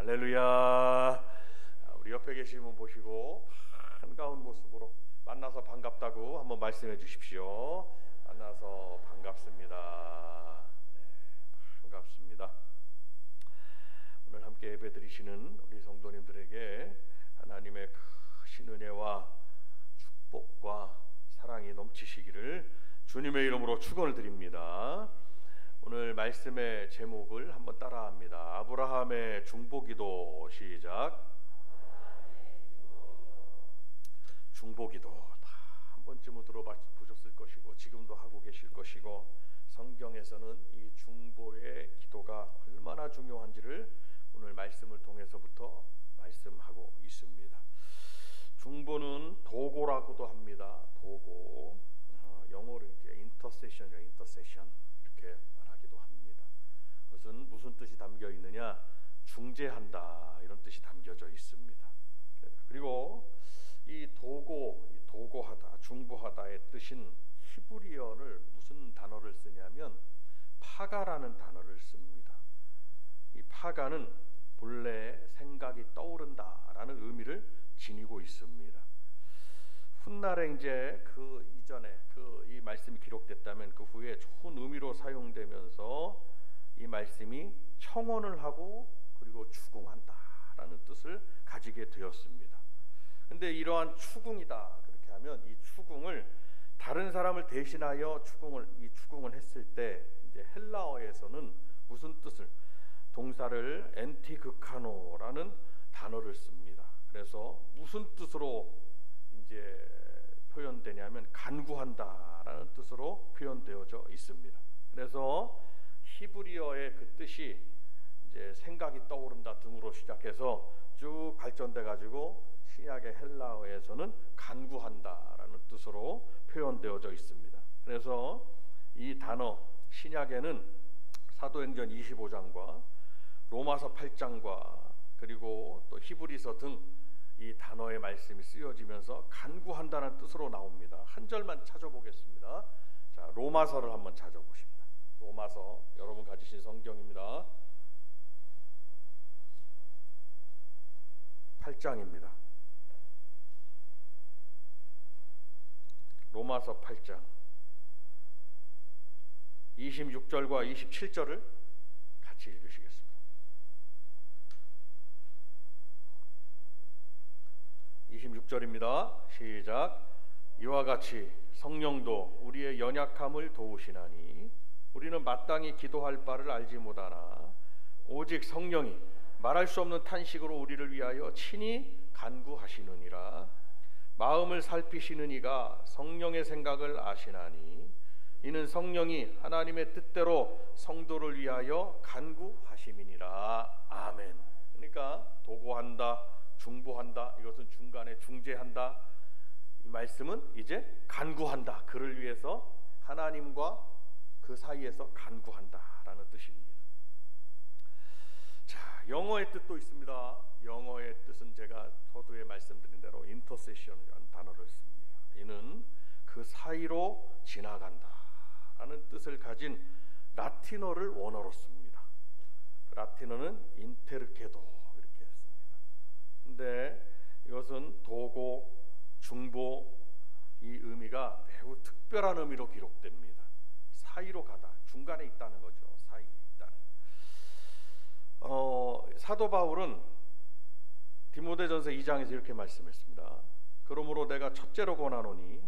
할렐루야. 우리 옆에 계신 분 보시고 반가운 모습으로 만나서 반갑다고 한번 말씀해 주십시오. 만나서 반갑습니다. 네, 반갑습니다. 오늘 함께 예배 드리시는 우리 성도님들에게 하나님의 크신 은혜와 축복과 사랑이 넘치시기를 주님의 이름으로 축원을 드립니다. 오늘 말씀의 제목을 한번 따라합니다. 아브라함의 중보기도. 시작. 중보기도 다 한 번쯤은 들어보셨을 것이고 지금도 하고 계실 것이고, 성경에서는 이 중보의 기도가 얼마나 중요한지를 오늘 말씀을 통해서부터 말씀하고 있습니다. 중보는 도고라고도 합니다. 도고, 영어로 이제 인터세션이요, 인터세션 이렇게 말하기도 합니다. 그것은 무슨 뜻이 담겨 있느냐? 중재한다, 이런 뜻이 담겨져 있습니다. 그리고 이 도고하다, 중보하다의 뜻인 히브리어를 무슨 단어를 쓰냐면 파가라는 단어를 씁니다. 이 파가는 본래 생각이 떠오른다라는 의미를 지니고 있습니다. 훗날에 이제 그 이전에 이 말씀이 기록됐다면 그 후에 좋은 의미로 사용되면서 이 말씀이 청원을 하고 그리고 추궁한다라는 뜻을 가지게 되었습니다. 근데 이러한 추궁이다 그렇게 하면 이 추궁을 다른 사람을 대신하여 추궁을 했을 때 이제 헬라어에서는 무슨 뜻을, 동사를 엔티극하노라는 단어를 씁니다. 그래서 무슨 뜻으로 이제 표현되냐면 간구한다라는 뜻으로 표현되어져 있습니다. 그래서 히브리어의 그 뜻이 이제 생각이 떠오른다 등으로 시작해서 쭉 발전돼 가지고 신약의 헬라어에서는 간구한다라는 뜻으로 표현되어져 있습니다. 그래서 이 단어 신약에는 사도행전 25장과 로마서 8장과 그리고 또 히브리서 등 이 단어의 말씀이 쓰여지면서 간구한다는 뜻으로 나옵니다. 한 절만 찾아보겠습니다. 자, 로마서를 한번 찾아보십니다. 로마서, 여러분 가지신 성경입니다. 8장입니다. 로마서 8장 26절과 27절을 같이 읽으시겠습니다. 시작. 이와 같이 성령도 우리의 연약함을 도우시나니 우리는 마땅히 기도할 바를 알지 못하나 오직 성령이 말할 수 없는 탄식으로 우리를 위하여 친히 간구하시느니라. 마음을 살피시는 이가 성령의 생각을 아시나니 이는 성령이 하나님의 뜻대로 성도를 위하여 간구하심이니라. 아멘. 그러니까 도고한다, 중보한다, 이것은 중간에 중재한다. 이 말씀은 이제 간구한다, 그를 위해서 하나님과 그 사이에서 간구한다라는 뜻입니다. 자, 영어의 뜻도 있습니다. 영어의 뜻은 제가 서두에 말씀드린 대로 인터세션이라는 단어를 씁니다. 이는 그 사이로 지나간다라는 뜻을 가진 라틴어를 원어로 씁니다. 라틴어는 인테르케도 이렇게 씁니다. 근데 이것은 도고, 중보, 이 의미가 매우 특별한 의미로 기록됩니다. 사이로 가다, 중간에 있다는 거죠. 사이에 있다는. 사도 바울은 디모데전서 2장에서 이렇게 말씀했습니다. 그러므로 내가 첫째로 권하노니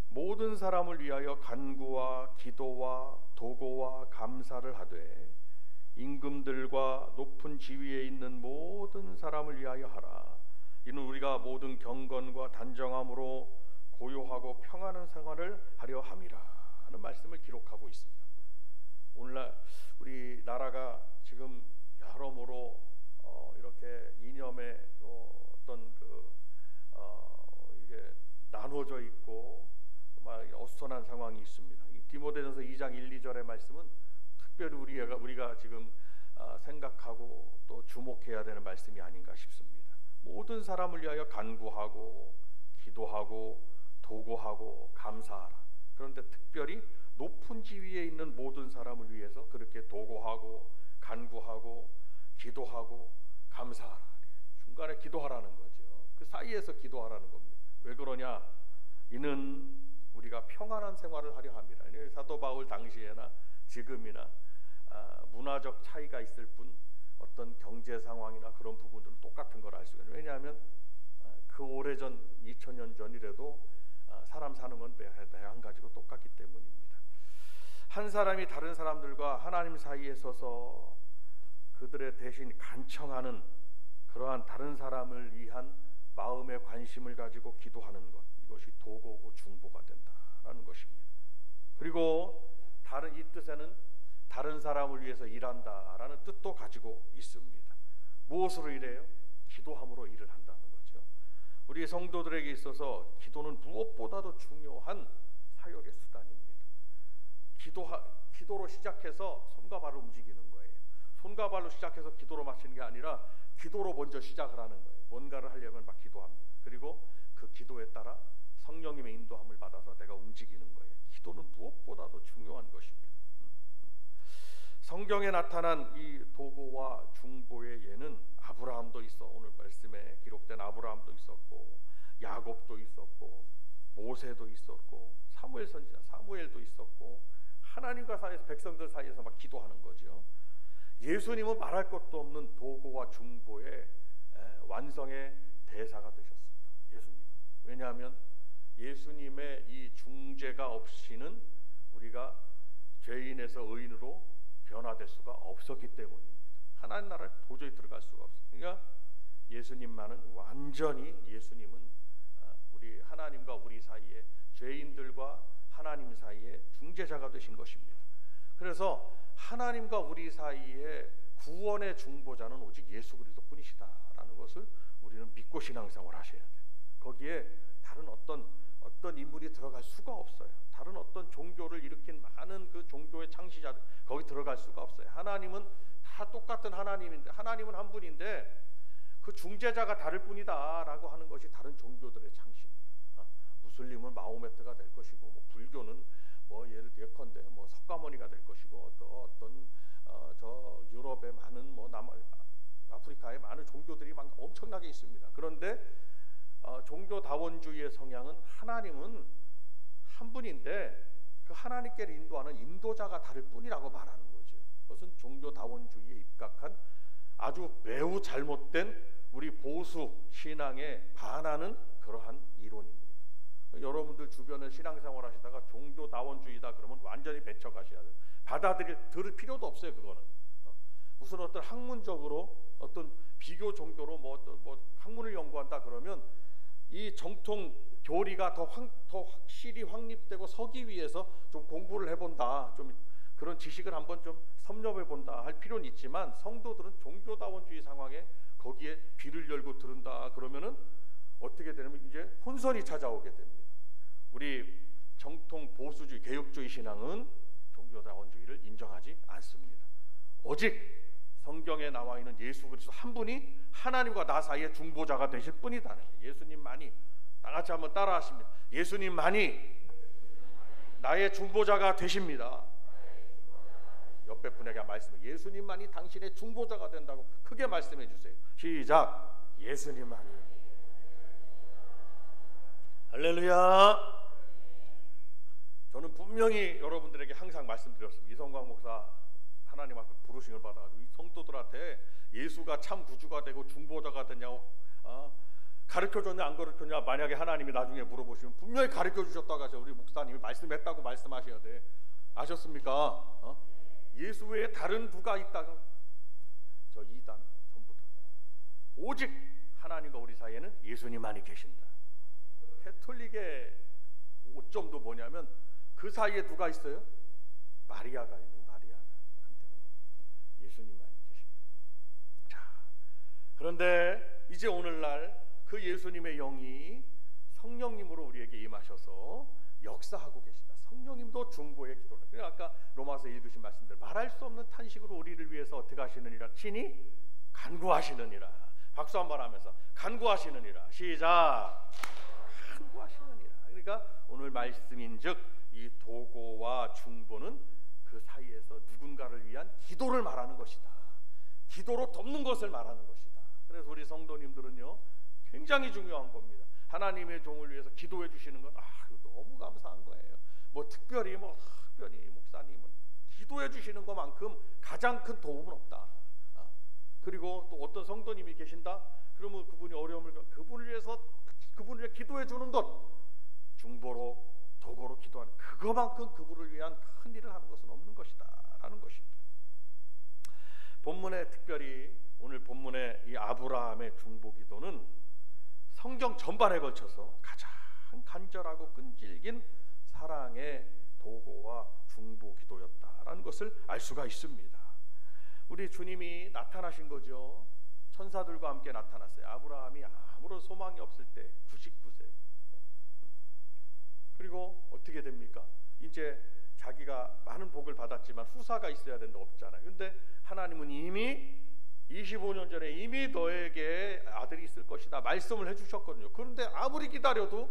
모든 사람을 위하여 간구와 기도와 도고와 감사를 하되 임금들과 높은 지위에 있는 모든 사람을 위하여 하라. 이는 우리가 모든 경건과 단정함으로 고요하고 평안한 생활을 하려 함이라 하는 말씀을 기록하고 있습니다. 오늘날 우리 나라가 지금 여러모로 이렇게 이념의 어떤 이게 나눠져 있고 막 어수선한 상황이 있습니다. 이 디모데전서 2장 1, 2절의 말씀은 특별히 우리가 지금 생각하고 또 주목해야 되는 말씀이 아닌가 싶습니다. 모든 사람을 위하여 간구하고 기도하고 도고하고 감사하라. 그런데 특별히 높은 지위에 있는 모든 사람을 위해서 그렇게 도고하고 간구하고 기도하고 감사하라. 중간에 기도하라는 거죠. 그 사이에서 기도하라는 겁니다. 왜 그러냐? 이는 우리가 평안한 생활을 하려 합니다. 사도 바울 당시에나 지금이나 문화적 차이가 있을 뿐 어떤 경제 상황이나 그런 부분들은 똑같은 걸 알 수가 있어요. 왜냐하면 그 오래전 2000년 전이라도 사람 사는 건 한 가지로 똑같기 때문입니다. 한 사람이 다른 사람들과 하나님 사이에 서서 그들의 대신 간청하는 그러한 다른 사람을 위한 마음의 관심을 가지고 기도하는 것, 이것이 도고고 중보가 된다라는 것입니다. 그리고 이 뜻에는 다른 사람을 위해서 일한다라는 뜻도 가지고 있습니다. 무엇으로 일해요? 기도함으로 일을 한다는 거죠. 우리 성도들에게 있어서 기도는 무엇보다도 중요한 사역의 수단입니다. 기도로 시작해서 손과 발을 움직이는 거예요. 손과 발로 시작해서 기도로 마치는 게 아니라 기도로 먼저 시작을 하는 거예요. 뭔가를 하려면 막 기도합니다. 그리고 그 기도에 따라 성령님의 인도함을 받아서 내가 움직이는 거예요. 기도는 무엇보다도 중요한 것입니다. 성경에 나타난 이 도고와 중보의 예는 아브라함도 있어, 오늘 말씀에 기록된 아브라함도 있었고, 야곱도 있었고, 모세도 있었고, 사무엘 선지자 사무엘도 있었고, 하나님과 사이에서, 백성들 사이에서 막 기도하는 거죠. 예수님은 말할 것도 없는 도고와 중보의 완성의 대사가 되셨습니다. 예수님은. 왜냐하면 예수님의 이 중재가 없이는 우리가 죄인에서 의인으로 변화될 수가 없었기 때문입니다. 하나님 나라에 도저히 들어갈 수가 없어요. 그러니까 예수님만은 완전히, 예수님은 우리 하나님과 우리 사이에, 죄인들과 하나님 사이에 중재자가 되신 것입니다. 그래서 하나님과 우리 사이에 구원의 중보자는 오직 예수 그리스도뿐이시다라는 것을 우리는 믿고 신앙생활을 하셔야 됩니다. 거기에 다른 어떤 인물이 들어갈 수가 없어요. 다른 어떤 종교를 일으킨 많은 그 종교의 창시자들, 거기 들어갈 수가 없어요. 하나님은 다 똑같은 하나님인데, 하나님은 한 분인데 그 중재자가 다를 뿐이다라고 하는 것이 다른 종교들의 창시입니다. 무슬림은 마호메트가 될 것이고, 뭐 불교는 뭐 예컨대 뭐 석가모니가 될 것이고, 또 저 유럽의 많은 뭐 아프리카의 많은 종교들이 막 엄청나게 있습니다. 그런데 종교다원주의의 성향은 하나님은 한 분인데 그 하나님께 인도하는 인도자가 다를 뿐이라고 말하는 거죠. 그것은 종교다원주의에 입각한 아주 매우 잘못된 우리 보수 신앙에 반하는 그러한 이론입니다. 여러분들 주변에 신앙생활 하시다가 종교다원주의다 그러면 완전히 배척하셔야 돼요. 들을 필요도 없어요. 그거는 무슨 어떤 학문적으로 어떤 비교 종교로 뭐 학문을 연구한다 그러면 이 정통 교리가 더 확실히 확립되고 서기 위해서 좀 공부를 해본다, 좀 그런 지식을 한번 좀 섭렵해본다 할 필요는 있지만, 성도들은 종교다원주의 상황에 거기에 귀를 열고 들은다 그러면은 어떻게 되냐면 이제 혼선이 찾아오게 됩니다. 우리 정통 보수주의 개혁주의 신앙은 종교다원주의를 인정하지 않습니다. 오직 성경에 나와 있는 예수 그리스도 한 분이 하나님과 나 사이의 중보자가 되실 뿐이다. 예수님만이, 다 같이 한번 따라하십니다. 예수님만이 나의 중보자가 되십니다. 옆에 분에게 말씀해, 예수님만이 당신의 중보자가 된다고 크게 말씀해 주세요. 시작. 예수님만이. 할렐루야. 저는 분명히 여러분들에게 항상 말씀드렸습니다. 이성광 목사 하나님 앞에 부르심을 받아가지고 이 성도들한테 예수가 참 구주가 되고 중보자가 되냐고 가르쳐줬냐 안 가르쳐줬냐 만약에 하나님이 나중에 물어보시면 분명히 가르쳐주셨다고 하죠. 우리 목사님이 말씀했다고 말씀하셔야 돼. 아셨습니까? 예수 외에 다른 누가 있다고? 저 이단 전부 다. 오직 하나님과 우리 사이에는 예수님만이 계신다. 캐톨릭의 오점도 뭐냐면 그 사이에 누가 있어요? 마리아가 있는, 마리아가 안 되는 겁니다. 예수님만이 계십니다. 자, 그런데 이제 오늘날 그 예수님의 영이 성령님으로 우리에게 임하셔서 역사하고 계신다. 성령님도 중보의 기도를. 그래서 아까 로마서 읽으신 말씀들, 말할 수 없는 탄식으로 우리를 위해서 어떻게 하시느니라? 친히 간구하시느니라. 박수 한번 하면서 간구하시느니라. 시작. 간구하시느니라. 그러니까 오늘 말씀인즉 이 도고와 중보는 그 사이에서 누군가를 위한 기도를 말하는 것이다. 기도로 돕는 것을 말하는 것이다. 굉장히 중요한 겁니다. 하나님의 종을 위해서 기도해 주시는 건 너무 감사한 거예요. 특별히 목사님은 기도해 주시는 것만큼 가장 큰 도움은 없다. 그리고 또 어떤 성도님이 계신다. 그러면 그분이 어려움을 그분을 위해 기도해 주는 것, 중보로 도고로 기도하는 그거만큼 그분을 위한 큰 일을 하는 것은 없는 것이다라는 것입니다. 본문에 특별히 오늘 본문의 이 아브라함의 중보 기도는 성경 전반에 걸쳐서 가장 간절하고 끈질긴 사랑의 도고와 중보 기도였다라는 것을 알 수가 있습니다. 우리 주님이 나타나신 거죠. 천사들과 함께 나타났어요. 아브라함이 아무런 소망이 없을 때 99세. 그리고 어떻게 됩니까? 이제 자기가 많은 복을 받았지만 후사가 있어야 된다 없잖아요. 근데 하나님은 이미 25년 전에 이미 너에게 아들이 있을 것이다 말씀을 해주셨거든요. 그런데 아무리 기다려도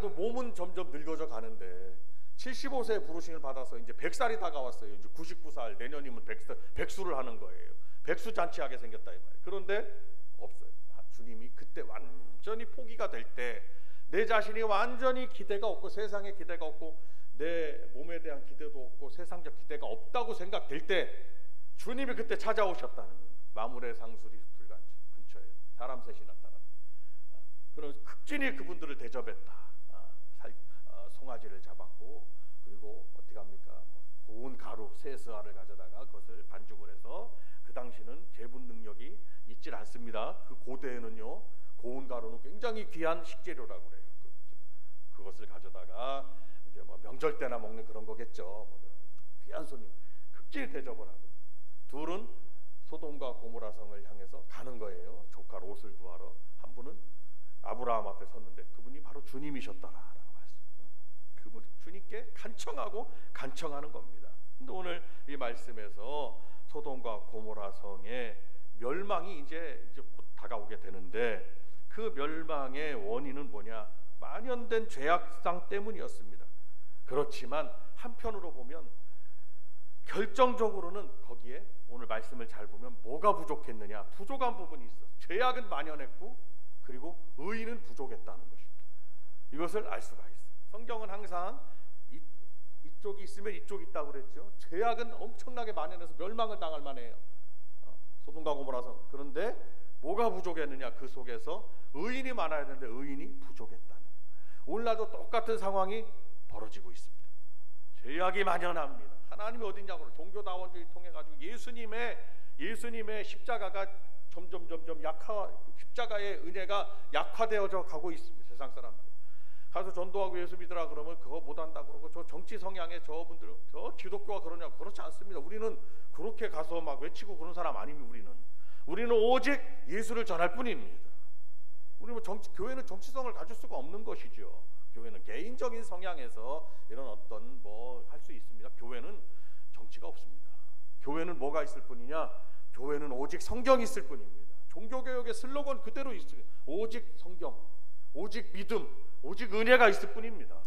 몸은 점점 늙어져 가는데 75세에 부르심을 받아서 이제 100살이 다가왔어요. 이제 99살, 내년이면 100수를 하는 거예요. 백수잔치하게 생겼다 이 말이에요. 그런데 없어요. 주님이 그때 완전히 포기가 될 때, 내 자신이 완전히 기대가 없고 세상에 기대가 없고 내 몸에 대한 기대도 없고 세상적 기대가 없다고 생각될 때 주님이 그때 찾아오셨다는 거예요. 마물의 상수리 불간지 근처에 사람 셋이 나타났다. 그럼 극진히 그분들을 대접했다. 송아지를 잡았고, 그리고 어떻게 합니까? 고운 가루 세스알을 가져다가 그것을 반죽을 해서, 그 당시는 제분 능력이 있질 않습니다. 그 고대에는요, 고운 가루는 굉장히 귀한 식재료라고 그래요. 그것을 가져다가 이제 명절 때나 먹는 그런 거겠죠. 귀한 손님 극진히 대접을 하고, 둘은 소돔과 고모라 성을 향해서 가는 거예요. 조카 롯을 구하러. 한 분은 아브라함 앞에 섰는데 그분이 바로 주님이셨더라라고 말씀. 그분 주님께 간청하는 겁니다. 근데 오늘 이 말씀에서 소돔과 고모라 성의 멸망이 이제 곧 다가오게 되는데, 그 멸망의 원인은 뭐냐? 만연된 죄악상 때문이었습니다. 그렇지만 한편으로 보면 결정적으로는 거기에 오늘 말씀을 잘 보면 뭐가 부족했느냐? 부족한 부분이 있어. 죄악은 만연했고 그리고 의인은 부족했다는 것입니다. 이것을 알 수가 있어요. 성경은 항상 이쪽이 있으면 이쪽이 있다고 그랬죠. 죄악은 엄청나게 만연해서 멸망을 당할 만해요. 소돔과 고모라 성. 그런데 뭐가 부족했느냐? 그 속에서 의인이 많아야 되는데 의인이 부족했다는 거예요. 오늘날도 똑같은 상황이 벌어지고 있습니다. 죄악이 만연합니다. 하나님이 어디냐고 종교다원주의 통해 가지고 예수님의 십자가가 점점 십자가의 은혜가 약화되어져 가고 있습니다. 세상 사람들 가서 전도하고 예수 믿으라 그러면 그거 못한다 그러고, 저 정치 성향의 저분들, 저 기독교가 그러냐고. 그렇지 않습니다. 우리는 그렇게 가서 막 외치고 그런 사람 아닙니다. 우리는 오직 예수를 전할 뿐입니다. 우리 교회는 정치성을 가질 수가 없는 것이죠. 교회는 개인적인 성향에서 이런 어떤 할 수 있습니다. 교회는 정치가 없습니다. 교회는 뭐가 있을 뿐이냐? 교회는 오직 성경이 있을 뿐입니다. 종교개혁의 슬로건 그대로 있어요. 오직 성경, 오직 믿음, 오직 은혜가 있을 뿐입니다.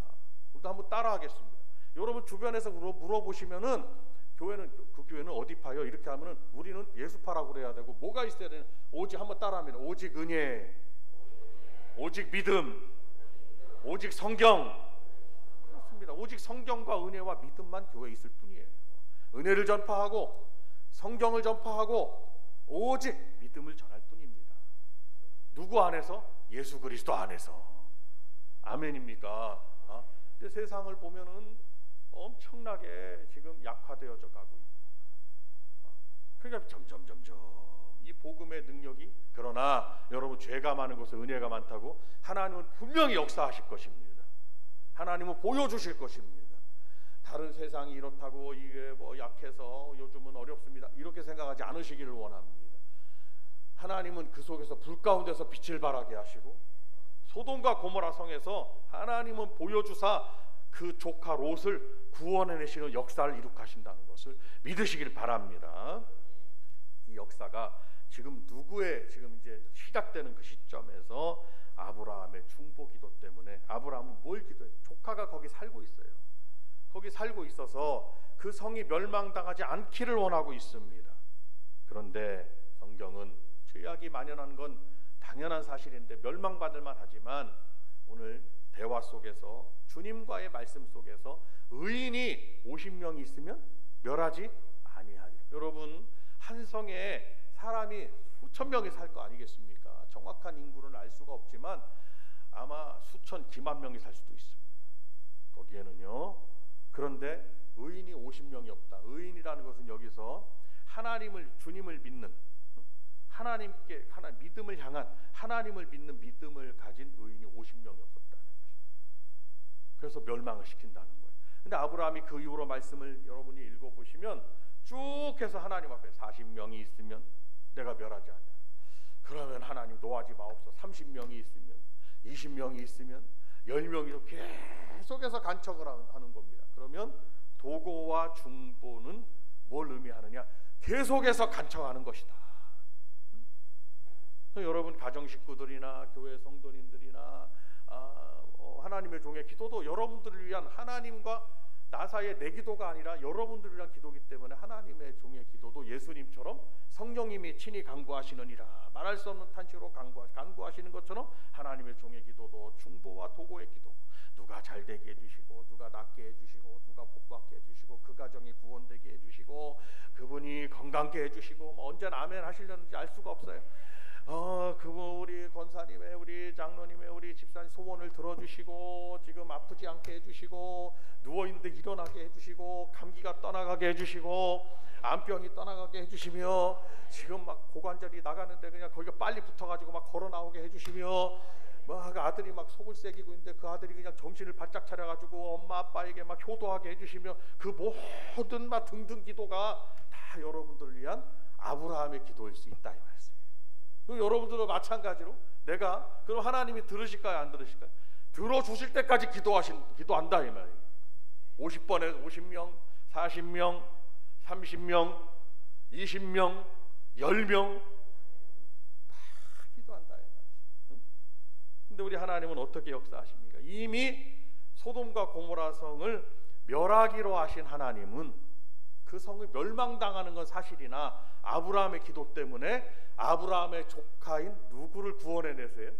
우리도 한번 따라하겠습니다. 여러분 주변에서 물어보시면은 그 교회는 어디 파요? 이렇게 하면은 우리는 예수파라고 그래야 되고, 뭐가 있어야 되는? 오직 한번 따라합니다. 오직 은혜, 오직 믿음, 오직 성경. 그렇습니다. 오직 성경과 은혜와 믿음만 교회에 있을 뿐이에요. 은혜를 전파하고 성경을 전파하고 오직 믿음을 전할 뿐입니다. 누구 안에서? 예수 그리스도 안에서. 아멘입니까? 근데 세상을 보면은 엄청나게 지금 약화되어져 가고 있고, 그러니까 점점 이 복음의 능력이, 그러나 여러분 죄가 많은 곳에 은혜가 많다고 하나님은 분명히 역사하실 것입니다. 하나님은 보여주실 것입니다. 다른 세상이 이렇다고 이게 약해서 요즘은 어렵습니다 이렇게 생각하지 않으시기를 원합니다. 하나님은 그 속에서 불 가운데서 빛을 발하게 하시고, 소돔과 고모라 성에서 하나님은 보여주사 그 조카 롯을 구원해내시는 역사를 이룩하신다는 것을 믿으시길 바랍니다. 이 역사가 지금 이제 시작되는 그 시점에서 아브라함의 중보 기도 때문에, 아브라함은 뭘 기도해요? 조카가 거기 살고 있어요. 거기 살고 있어서 그 성이 멸망당하지 않기를 원하고 있습니다. 그런데 성경은 죄악이 만연한 건 당연한 사실인데 멸망받을 만하지만 오늘 대화 속에서 주님과의 말씀 속에서 의인이 50명이 있으면 멸하지 아니하리라. 여러분, 한 성에 사람이 수천 명이 살 거 아니겠습니까? 정확한 인구는 알 수가 없지만 아마 수천 기만 명이 살 수도 있습니다. 거기에는요. 그런데 의인이 50명이 없다. 의인이라는 것은 여기서 하나님을, 주님을 믿는, 하나님께 믿음을 향한, 하나님을 믿는 믿음을 가진 의인이 50명이 없었다는 것입니다. 그래서 멸망을 시킨다는 거예요. 근데 아브라함이 그 이후로 말씀을 여러분이 읽어보시면 쭉 해서 하나님 앞에 40명이 있으면 내가 멸하지 않냐. 그러면 하나님 노하지 마옵소서. 30명이 있으면, 20명이 있으면, 10명이 계속해서 간척을 하는 겁니다. 그러면 도고와 중보는 뭘 의미하느냐? 계속해서 간청하는 것이다. 여러분 가정 식구들이나 교회 성도님들이나 하나님의 종의 기도도 여러분들을 위한, 하나님과 나 사이의 내 기도가 아니라 여러분들을 위한 기도이기 때문에 하나님의 종의 기도도 예수님처럼 성령님이 친히 간구하시느니라 말할 수 없는 탄식으로 간구하시는 것처럼 하나님의 종의 기도도 중보와 도고의 기도, 누가 잘되게 해주시고 누가 낫게 해주시고 누가 복받게 해주시고 그 가정이 구원되게 해주시고 그분이 건강케 해주시고 언제나 아멘 하시려는지 알 수가 없어요. 그분 우리 권사님의, 우리 장로님의, 우리 집사님 소원을 들어주시고 지금 아프지 않게 해주시고 누워있는데 일어나게 해주시고 감기가 떠나가게 해주시고 암병이 떠나가게 해주시며 지금 막 고관절이 나가는데 그냥 거기가 빨리 붙어가지고 막 걸어 나오게 해주시며 막 아들이 막 속을 새기고 있는데 그 아들이 그냥 정신을 바짝 차려가지고 엄마 아빠에게 막 효도하게 해주시며 그 모든 막 등등 기도가 다 여러분들을 위한 아브라함의 기도일 수 있다 이 말씀. 여러분들도 마찬가지로 내가 그럼 하나님이 들으실까요 안 들으실까요? 들어주실 때까지 기도한다 이 말이에요. 50번에 50명, 40명, 30명, 20명, 10명 다 기도한다 이 말이에요. 근데 우리 하나님은 어떻게 역사하십니까? 이미 소돔과 고모라 성을 멸하기로 하신 하나님은 그 성을 멸망당하는 건 사실이나 아브라함의 기도 때문에 아브라함의 조카인 누구를 구원해내세요?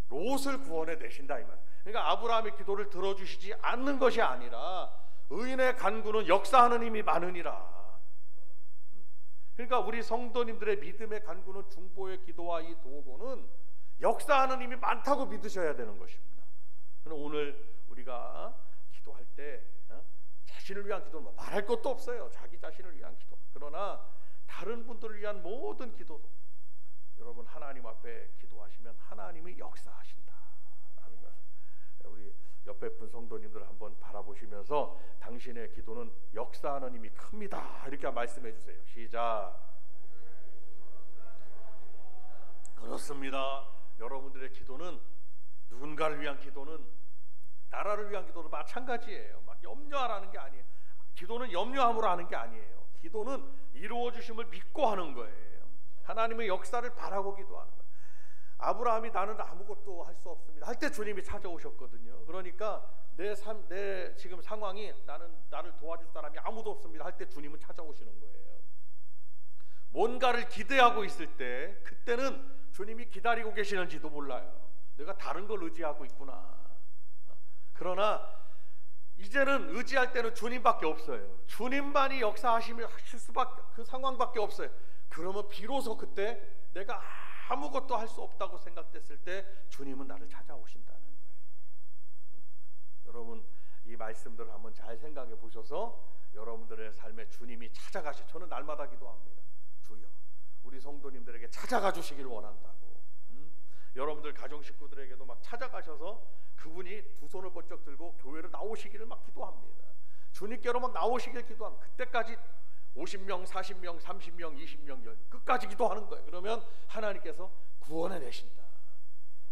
롯을 구원해내신다 이 말. 그러니까 아브라함의 기도를 들어주시지 않는 것이 아니라 의인의 간구는 역사하는 힘이 많으니라. 그러니까 우리 성도님들의 믿음의 간구는 중보의 기도와 이 도고는 역사하는 힘이 많다고 믿으셔야 되는 것입니다. 그럼 오늘 우리가 기도할 때 자신을 위한 기도는 말할 것도 없어요. 자기 자신을 위한 기도. 그러나 다른 분들을 위한 모든 기도도 여러분 하나님 앞에 기도하시면 하나님이 역사하신다 하는 것. 우리 옆에 분 성도님들 한번 바라보시면서 당신의 기도는 역사하는 힘이 큽니다 이렇게 말씀해 주세요. 시작. 그렇습니다. 여러분들의 기도는, 누군가를 위한 기도는, 나라를 위한 기도도 마찬가지예요. 막 염려하라는 게 아니에요. 기도는 염려함으로 하는 게 아니에요. 기도는 이루어 주심을 믿고 하는 거예요. 하나님의 역사를 바라고 기도하는 거예요. 아브라함이 나는 아무것도 할 수 없습니다 할 때 주님이 찾아오셨거든요. 그러니까 내 지금 상황이 나를 도와줄 사람이 아무도 없습니다 할 때 주님은 찾아오시는 거예요. 뭔가를 기대하고 있을 때 그때는 주님이 기다리고 계시는지도 몰라요. 내가 다른 걸 의지하고 있구나. 그러나 이제는 의지할 때는 주님밖에 없어요. 주님만이 역사하시면 하실 수밖에, 그 상황밖에 없어요. 그러면 비로소 그때 내가 아무것도 할 수 없다고 생각됐을 때 주님은 나를 찾아오신다는 거예요. 여러분 이 말씀들을 한번 잘 생각해 보셔서 여러분들의 삶에 주님이 저는 날마다 기도합니다. 주여 우리 성도님들에게 찾아가 주시길 원한다고. 여러분들 가정 식구들에게도 막 찾아가셔서 그분이 두 손을 번쩍 들고 교회로 나오시기를 막 기도합니다. 주님께로 막 나오시길 기도합니다. 그때까지 50명, 40명, 30명, 20명 끝까지 기도하는 거예요. 그러면 하나님께서 구원해내신다,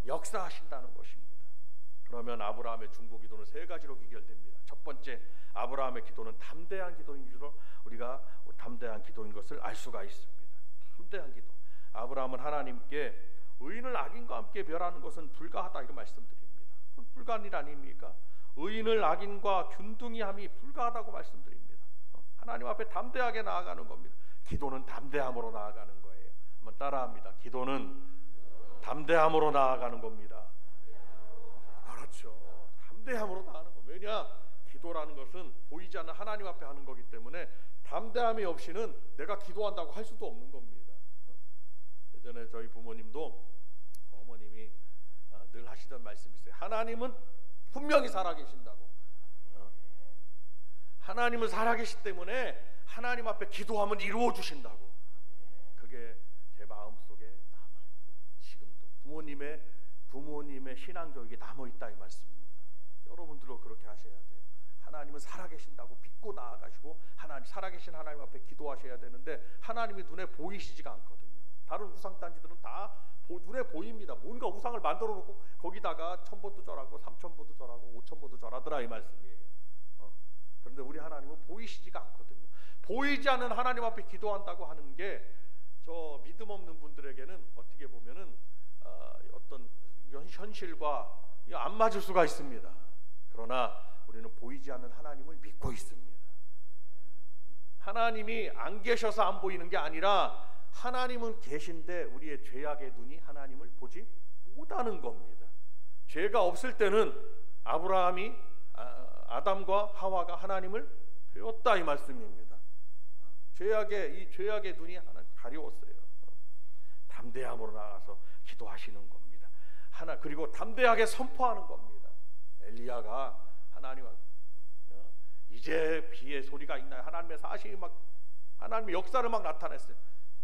역사하신다는 것입니다. 그러면 아브라함의 중보 기도는 세 가지로 귀결됩니다. 첫 번째, 아브라함의 기도는 담대한 기도인 줄로 우리가 담대한 기도인 것을 알 수가 있습니다. 담대한 기도. 아브라함은 하나님께 의인을 악인과 함께 멸하는 것은 불가하다 이런 말씀드립니다. 불가한 일 아닙니까? 의인을 악인과 균등히함이 불가하다고 말씀드립니다. 하나님 앞에 담대하게 나아가는 겁니다. 기도는 담대함으로 나아가는 거예요. 한번 따라합니다. 기도는 담대함으로 나아가는 겁니다. 그렇죠. 담대함으로 나아가는 거. 왜냐? 기도라는 것은 보이지 않는 하나님 앞에 하는 거기 때문에 담대함이 없이는 내가 기도한다고 할 수도 없는 겁니다. 예전에 저희 부모님도 어머님이 늘 하시던 말씀이 있어요. 하나님은 분명히 살아계신다고. 하나님은 살아계시기 때문에 하나님 앞에 기도하면 이루어 주신다고. 그게 제 마음속에 남아요. 지금도 부모님의 신앙 교육이 남아 있다 이 말씀입니다. 여러분들도 그렇게 하셔야 돼요. 하나님은 살아계신다고 믿고 나아가시고 하나님 살아계신 하나님 앞에 기도하셔야 되는데 하나님이 눈에 보이시지가 않거든요. 다른 우상단지들은 다 눈에 보입니다. 뭔가 우상을 만들어 놓고 거기다가 1000보도 절하고 3000보도 절하고 5000보도 절하더라 이 말씀이에요. 그런데 우리 하나님은 보이시지가 않거든요. 보이지 않는 하나님 앞에 기도한다고 하는 게 저 믿음 없는 분들에게는 어떻게 보면은 어떤 현실과 안 맞을 수가 있습니다. 그러나 우리는 보이지 않는 하나님을 믿고 있습니다. 하나님이 안 계셔서 안 보이는 게 아니라 하나님은 계신데 우리의 죄악의 눈이 하나님을 보지 못하는 겁니다. 죄가 없을 때는 아담과 하와가 하나님을 배웠다 이 말씀입니다. 이 죄악의 눈이 하나 가려웠어요. 담대함으로 나가서 기도하시는 겁니다. 그리고 담대하게 선포하는 겁니다. 엘리야가 하나님을 이제 비의 소리가 있나요? 하나님의 사실이 하나님의 역사를 나타냈어요.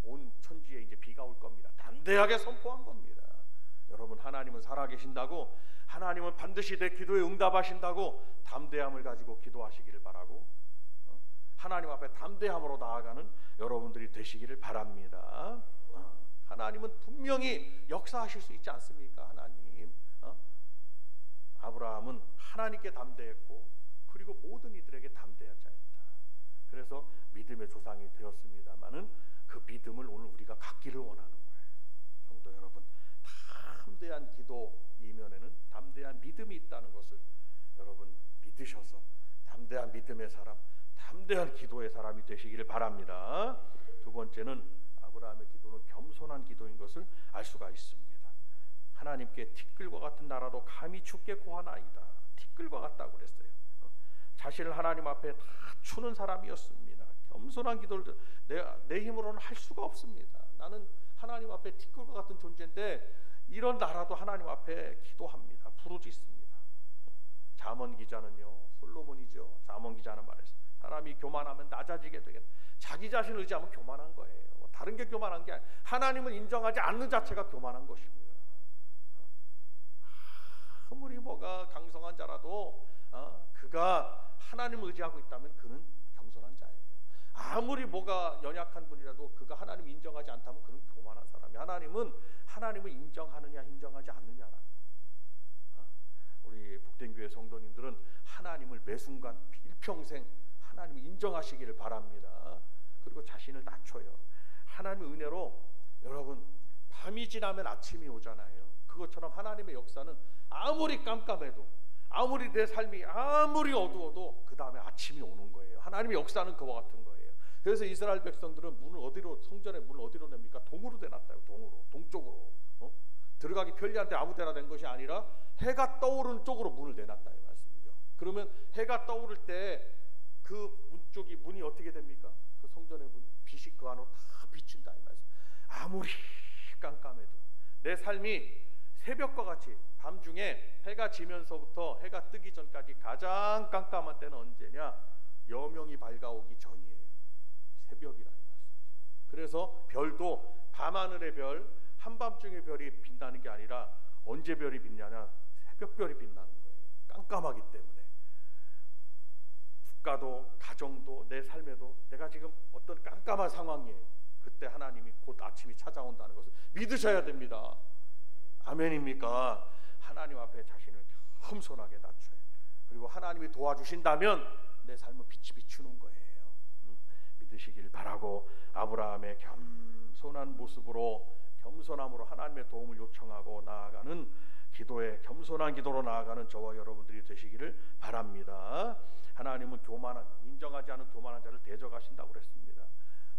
온 천지에 이제 비가 올 겁니다. 담대하게 선포한 겁니다. 여러분 하나님은 살아계신다고, 하나님은 반드시 내 기도에 응답하신다고 담대함을 가지고 기도하시기를 바라고 하나님 앞에 담대함으로 나아가는 여러분들이 되시기를 바랍니다. 하나님은 분명히 역사하실 수 있지 않습니까? 하나님 아브라함은 하나님께 담대했고 그리고 모든 이들에게 담대한 자였다. 그래서 믿음의 조상이 되었습니다마는 그 믿음을 오늘 우리가 갖기를 원하는 거예요. 성도 여러분, 담대한 기도 이면에는 담대한 믿음이 있다는 것을 여러분 믿으셔서 담대한 믿음의 사람, 담대한 기도의 사람이 되시기를 바랍니다. 두 번째는 아브라함의 기도는 겸손한 기도인 것을 알 수가 있습니다. 하나님께 티끌과 같은 나라도 감히 죽게 고하나이다. 티끌과 같다고 그랬어요. 자신을 하나님 앞에 다 추는 사람이었습니다. 겸손한 기도를 내 힘으로는 할 수가 없습니다. 나는 하나님 앞에 티끌과 같은 존재인데 이런 나라도 하나님 앞에 기도합니다. 부르짖습니다. 잠언 기자는요, 솔로몬이죠. 잠언 기자는 말했어요. 사람이 교만하면 낮아지게 되겠다. 자기 자신을 의지하면 교만한 거예요. 다른 게 교만한 게 아니에요. 하나님을 인정하지 않는 자체가 교만한 것입니다. 아무리 뭐가 강성한 자라도 그가 하나님을 의지하고 있다면 그는 겸손한 자예요. 아무리 뭐가 연약한 분이라도 그가 하나님을 인정하지 않다면 그는 교만한 사람이에요. 하나님은 하나님을 인정하느냐 인정하지 않느냐라는 우리 복된교회 성도님들은 하나님을 매 순간 일평생 하나님을 인정하시기를 바랍니다. 그리고 자신을 낮춰요. 하나님의 은혜로 여러분 밤이 지나면 아침이 오잖아요. 그것처럼 하나님의 역사는 아무리 깜깜해도 아무리 내 삶이 아무리 어두워도 그 다음에 아침이 오는 거예요. 하나님의 역사는 그와 같은 거예요. 그래서 이스라엘 백성들은 성전의 문을 어디로 냅니까? 동으로 내놨다요. 동쪽으로. 들어가기 편리한데 아무 데나 낸 것이 아니라 해가 떠오르는 쪽으로 문을 내놨다 이 말씀이죠. 그러면 해가 떠오를 때 그 문 쪽이 문이 어떻게 됩니까? 그 성전의 문이 빛이 그 안으로 다 비친다 이 말씀. 아무리 깜깜해도 내 삶이 새벽과 같이 밤중에 해가 지면서부터 해가 뜨기 전까지 가장 깜깜한 때는 언제냐? 여명이 밝아오기 전이에요. 새벽이라 이 말씀이죠. 그래서 별도 밤하늘의 별, 한밤중의 별이 빛나는 게 아니라 언제 별이 빛나냐? 새벽별이 빛나는 거예요. 깜깜하기 때문에. 국가도 가정도 내 삶에도 내가 지금 어떤 깜깜한 상황이에요. 그때 하나님이 곧 아침이 찾아온다는 것을 믿으셔야 됩니다. 아멘입니까? 하나님 앞에 자신을 겸손하게 낮춰요. 그리고 하나님이 도와주신다면 내 삶은 빛이 비추는 거예요. 믿으시길 바라고 아브라함의 겸손한 모습으로 겸손함으로 하나님의 도움을 요청하고 나아가는 기도에 겸손한 기도로 나아가는 저와 여러분들이 되시기를 바랍니다. 하나님은 인정하지 않은 교만한 자를 대적하신다고 그랬습니다.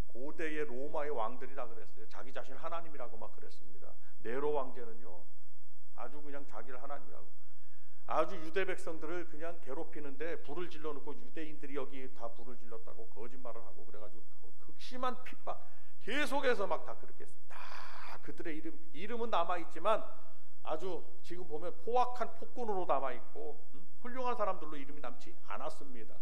고대의 로마의 왕들이 다 그랬어요. 자기 자신을 하나님이라고 막 그랬습니다. 네로 왕제는요 아주 그냥 자기를 하나님이라고 아주 유대 백성들을 그냥 괴롭히는데 불을 질러놓고 유대인들이 여기 다 불을 질렀다고 거짓말을 하고 그래가지고 극심한 핍박 계속해서 막 다 그렇게 했어요. 다 그들의 이름은 남아있지만 아주 지금 보면 포악한 폭군으로 남아있고 훌륭한 사람들로 이름이 남지 않았습니다.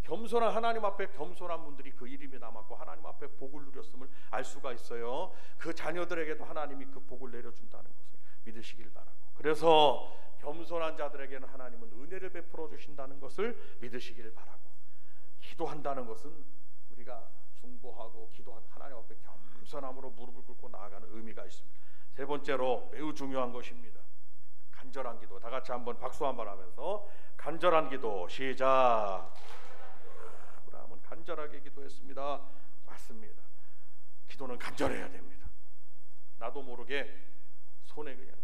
겸손한 하나님 앞에 겸손한 분들이 그 이름이 남았고 하나님 앞에 복을 누렸음을 알 수가 있어요. 그 자녀들에게도 하나님이 그 복을 내려준다는 것을 믿으시길 바라고, 그래서 겸손한 자들에게는 하나님은 은혜를 베풀어 주신다는 것을 믿으시길 바라고, 기도한다는 것은 우리가 중보하고 기도한 하나님 앞에 겸손함으로 무릎을 꿇고 나아가는 의미가 있습니다. 세 번째로 매우 중요한 것입니다. 간절한 기도. 다 같이 한번 박수 한번 하면서 간절한 기도 시작. 아브라함은 간절하게 기도했습니다. 맞습니다. 기도는 간절해야 됩니다. 나도 모르게 손에 그냥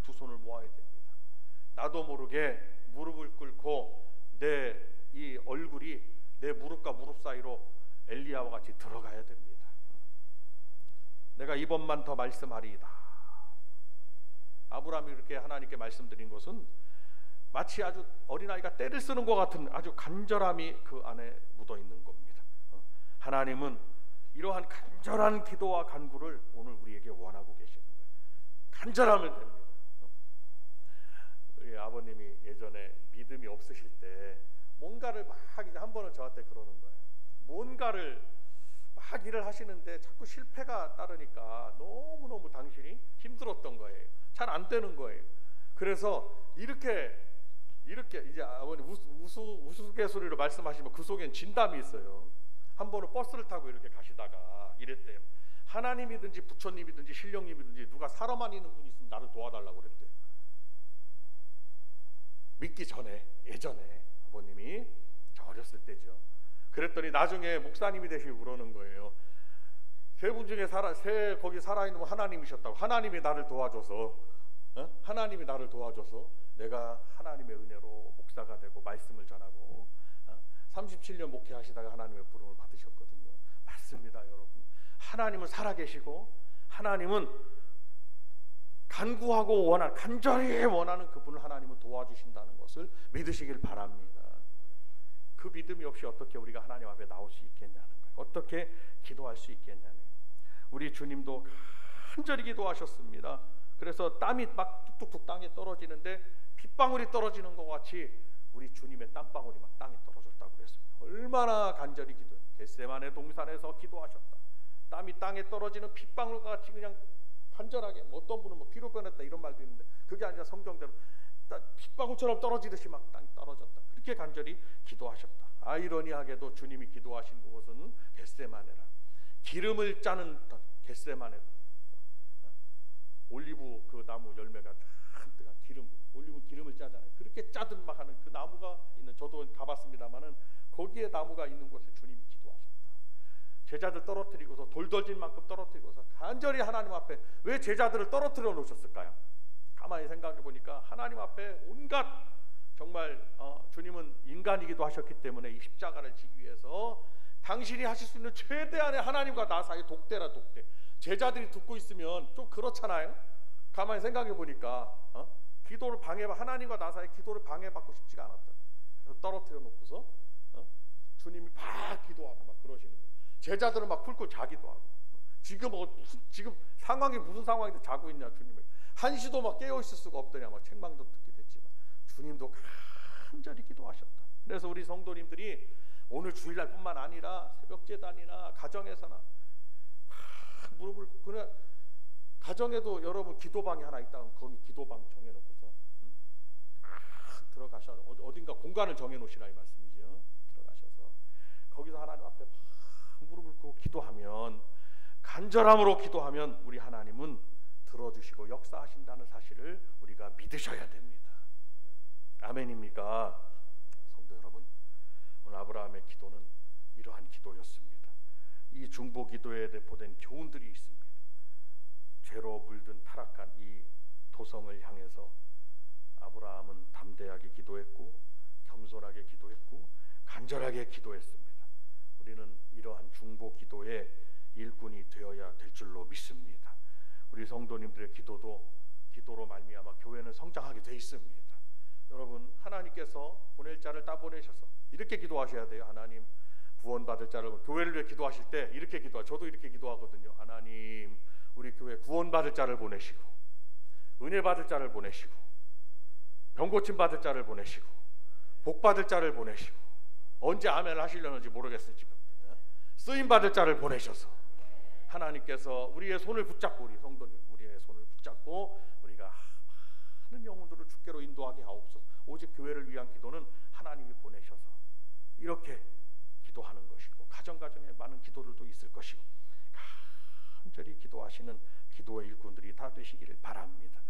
두 손을 모아야 됩니다. 나도 모르게 무릎을 꿇고 내 이 얼굴이 내 무릎과 무릎 사이로 엘리야와 같이 들어가야 됩니다. 내가 이번만 더 말씀하리이다. 아브라함이 이렇게 하나님께 말씀드린 것은 마치 아주 어린아이가 떼를 쓰는 것 같은 아주 간절함이 그 안에 묻어 있는 겁니다. 하나님은 이러한 간절한 기도와 간구를 오늘 우리에게 원하고 계시는 거예요. 간절하면 됩니다. 우리 아버님이 예전에 믿음이 없으실 때 뭔가를 막 이제 한 번은 저한테 그러는 거예요. 뭔가를 막 일을 하시는데 자꾸 실패가 따르니까 너무너무 당신이 힘들었던 거예요. 잘 안 되는 거예요. 그래서 이렇게 이제 아버님 우스갯소리로 말씀하시면 그 속엔 진담이 있어요. 한 번은 버스를 타고 이렇게 가시다가 이랬대요. 하나님이든지 부처님이든지 신령님이든지 누가 사람만 있는 분이 있으면 나를 도와달라고 그랬대요. 믿기 전에, 예전에 아버님이 저 어렸을 때죠. 그랬더니 나중에 목사님이 되시고 그러는 거예요. 세 분 중에 거기 살아있는 분 하나님이셨다고. 하나님이 나를 도와줘서 하나님이 나를 도와줘서 내가 하나님의 은혜로 목사가 되고 말씀을 전하고 37년 목회하시다가 하나님의 부름을 받으셨거든요. 맞습니다, 여러분. 하나님은 살아계시고 하나님은 간구하고 간절히 원하는 그분을 하나님은 도와주신다는 것을 믿으시길 바랍니다. 그 믿음이 없이 어떻게 우리가 하나님 앞에 나올 수 있겠냐는 거예요. 어떻게 기도할 수 있겠냐는 거예요. 우리 주님도 간절히 기도하셨습니다. 그래서 땀이 막 뚝뚝뚝 땅에 떨어지는데 빗방울이 떨어지는 것 같이 우리 주님의 땀방울이 막 땅에 떨어졌다고 그랬습니다. 얼마나 간절히 기도해. 겟세마네 동산에서 기도하셨다. 땀이 땅에 떨어지는 빗방울 같이 그냥 간절하게, 어떤 분은 뭐 피로 변했다 이런 말도 있는데 그게 아니라 성경대로 빗방울처럼 떨어지듯이 막 땅이 떨어졌다. 그렇게 간절히 기도하셨다. 아이러니하게도 주님이 기도하신 곳은 겟세마네라. 기름을 짜는 겟세마네. 올리브 그 나무 열매가 잔뜩한 올리브 기름을 짜잖아요. 그렇게 짜듯 막 하는 그 나무가 있는, 저도 가봤습니다만은 거기에 나무가 있는 곳에 주님이 기도하셨다. 제자들 떨어뜨리고서 돌 던질 만큼 떨어뜨리고서 간절히 하나님 앞에 왜 제자들을 떨어뜨려 놓으셨을까요? 가만히 생각해 보니까 하나님 앞에 온갖 정말 주님은 인간이기도 하셨기 때문에 이 십자가를 지기 위해서 당신이 하실 수 있는 최대한의 하나님과 나 사이 독대라 독대. 제자들이 듣고 있으면 좀 그렇잖아요. 가만히 생각해 보니까 기도를 하나님과 나 사이 기도를 방해받고 싶지가 않았다. 그래서 떨어뜨려 놓고서 주님이 막 기도하고 막 그러시는 거예요. 제자들은 막 쿨쿨 자기도 하고. 지금 상황이 무슨 상황인데 자고 있냐 주님에게. 한시도 막 깨어 있을 수가 없더냐 막 책망도 듣게 됐지만 주님도 간절히 기도하셨다. 그래서 우리 성도님들이 오늘 주일날뿐만 아니라 새벽 제단이나 가정에서나 무릎을 그냥 가정에도 여러분 기도방이 하나 있다면 거기 기도방 정해놓고서 들어가셔. 어딘가 공간을 정해놓으시라 이 말씀이죠. 들어가셔서 거기서 하나님 앞에 무릎을 꿇고 기도하면, 간절함으로 기도하면 우리 하나님은 들어주시고 역사하신다는 사실을 우리가 믿으셔야 됩니다. 아멘입니까? 성도 여러분, 오늘 아브라함의 기도는 이러한 기도였습니다. 이 중보 기도에 내포된 교훈들이 있습니다. 죄로 물든 타락한 이 도성을 향해서 아브라함은 담대하게 기도했고 겸손하게 기도했고 간절하게 기도했습니다. 우리는 이러한 중보 기도의 일꾼이 되어야 될 줄로 믿습니다. 우리 성도님들의 기도로 말미암아 교회는 성장하게 돼 있습니다. 여러분, 하나님께서 보낼 자를 다 보내셔서 이렇게 기도하셔야 돼요. 하나님, 구원받을 자를, 교회를 위해 기도하실 때 이렇게 저도 이렇게 기도하거든요. 하나님, 우리 교회 구원받을 자를 보내시고, 은혜 받을 자를 보내시고, 병고침 받을 자를 보내시고, 복 받을 자를 보내시고, 언제 아멘을 하시려는지 모르겠어요. 지금 쓰임 받을 자를 보내셔서 하나님께서 우리의 손을 붙잡고, 우리 성도님 우리의 손을 붙잡고 우리가 많은 영혼들을 주께로 인도하게 하옵소서. 오직 교회를 위한 기도는 하나님이 보내셔서 이렇게 기도하는 것이고, 가정에 많은 기도들도 있을 것이고, 간절히 기도하시는 기도의 일꾼들이 다 되시기를 바랍니다.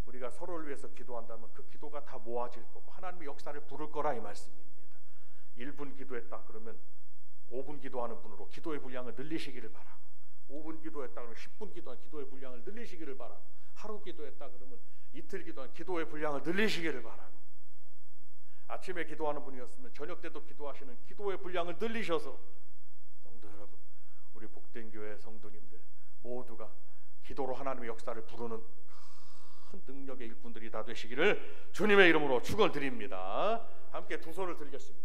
우리가 서로를 위해서 기도한다면 그 기도가 다 모아질 거고 하나님의 역사를 부를 거라 이 말씀입니다. 1분 기도했다 그러면 5분 기도하는 분으로 기도의 분량을 늘리시기를 바라고, 5분 기도했다 그러면 10분 기도한 기도의 분량을 늘리시기를 바라고, 하루 기도했다 그러면 이틀 기도한 기도의 분량을 늘리시기를 바라고, 아침에 기도하는 분이었으면 저녁 때도 기도하시는 기도의 분량을 늘리셔서, 성도 여러분, 우리 복된 교회 성도님들 모두가 기도로 하나님의 역사를 부르는 큰 능력의 일꾼들이 다 되시기를 주님의 이름으로 축원드립니다. 함께 두 손을 들겠습니다.